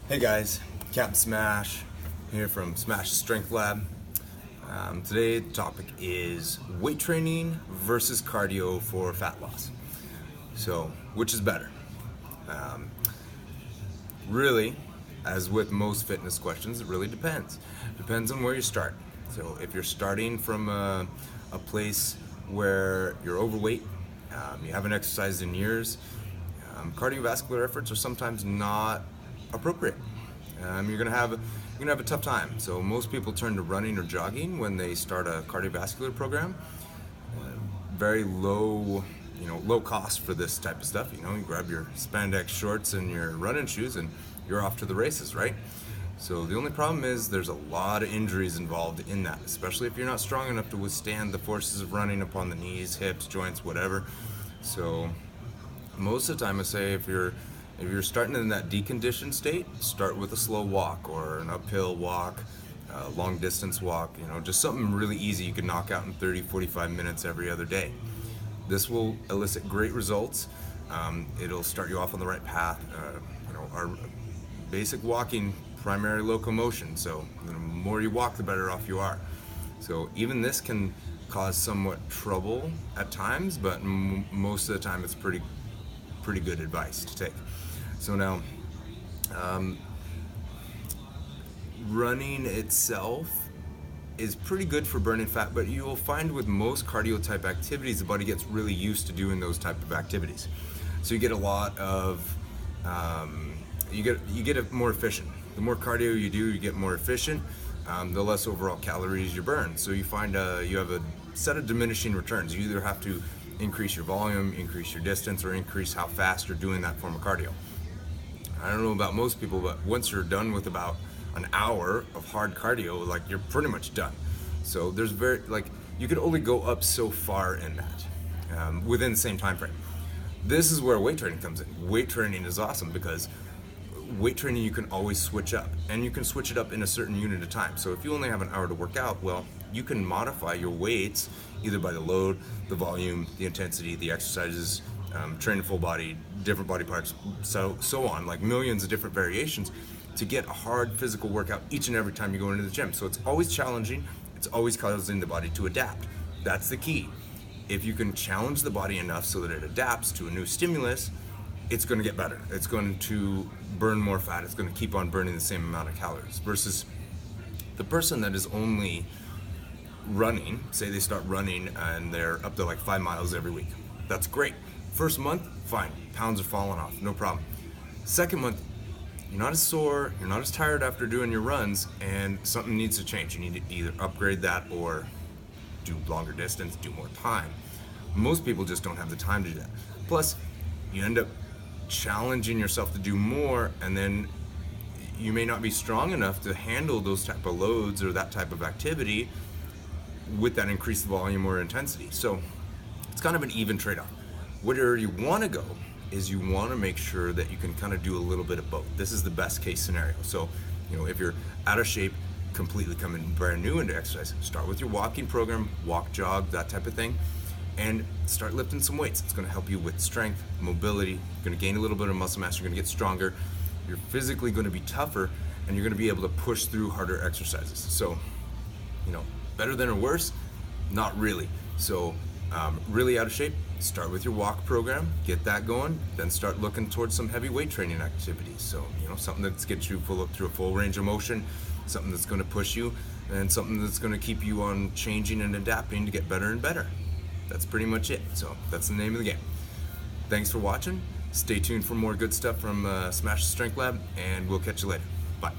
Hey guys, Captain Smash here from Smash Strength Lab. Today the topic is weight training versus cardio for fat loss. So, which is better? Really, as with most fitness questions, it really depends. Depends on where you start. So if you're starting from a place where you're overweight, you haven't exercised in years, cardiovascular efforts are sometimes not appropriate. You're gonna have a tough time. So most people turn to running or jogging when they start a cardiovascular program. Very low, low cost for this type of stuff. You grab your spandex shorts and your running shoes, and you're off to the races, right? So the only problem is there's a lot of injuries involved in that, especially if you're not strong enough to withstand the forces of running upon the knees, hips, joints, whatever. So most of the time I say if you're starting in that deconditioned state, start with a slow walk or an uphill walk, long distance walk, just something really easy you can knock out in 30-45 minutes every other day. This will elicit great results. It'll start you off on the right path. Our basic walking, primary locomotion, so the more you walk, the better off you are. So even this can cause somewhat trouble at times, but most of the time it's pretty good advice to take. So now, running itself is pretty good for burning fat, but you will find with most cardio type activities, the body gets really used to doing those type of activities. So you get a lot of, you get it more efficient. The more cardio you do, you get more efficient, the less overall calories you burn. So you find you have a set of diminishing returns. You either have to increase your volume, increase your distance, or increase how fast you're doing that form of cardio. I don't know about most people, but once you're done with about an hour of hard cardio, you're pretty much done. So there's you can only go up so far in that within the same time frame. This is where weight training comes in. Weight training is awesome because weight training you can always switch up, and you can switch it up in a certain unit of time. So if you only have an hour to work out, well, you can modify your weights either by the load, the volume, the intensity, the exercises, training full body, different body parts, so on, like millions of different variations to get a hard physical workout each and every time you go into the gym. So it's always challenging, it's always causing the body to adapt. That's the key. If you can challenge the body enough so that it adapts to a new stimulus, it's going to get better. It's going to burn more fat. It's going to keep on burning the same amount of calories versus the person that is only running, say they start running and they're up to 5 miles every week. That's great. First month, fine. Pounds are falling off, no problem. Second month, you're not as sore, you're not as tired after doing your runs, and something needs to change. You need to either upgrade that or do longer distance, do more time. Most people just don't have the time to do that. Plus, you end up challenging yourself to do more, and then you may not be strong enough to handle those type of loads or that type of activity with that increased volume or intensity. So it's kind of an even trade-off. Where you want to go is you want to make sure that you can kind of do a little bit of both. This is the best case scenario. So, if you're out of shape, completely coming brand new into exercise, start with your walking program, walk, jog, that type of thing, and start lifting some weights. It's going to help you with strength, mobility. You're going to gain a little bit of muscle mass. You're going to get stronger. You're physically going to be tougher, and you're going to be able to push through harder exercises. So, better than or worse? Not really. So, really out of shape, start with your walk program, get that going, then start looking towards some heavy weight training activities. So, something that's gets you through a full range of motion, something that's going to push you, and something that's going to keep you on changing and adapting to get better and better. That's pretty much it. So that's the name of the game. Thanks for watching. Stay tuned for more good stuff from Smash Strength Lab, and we'll catch you later. Bye.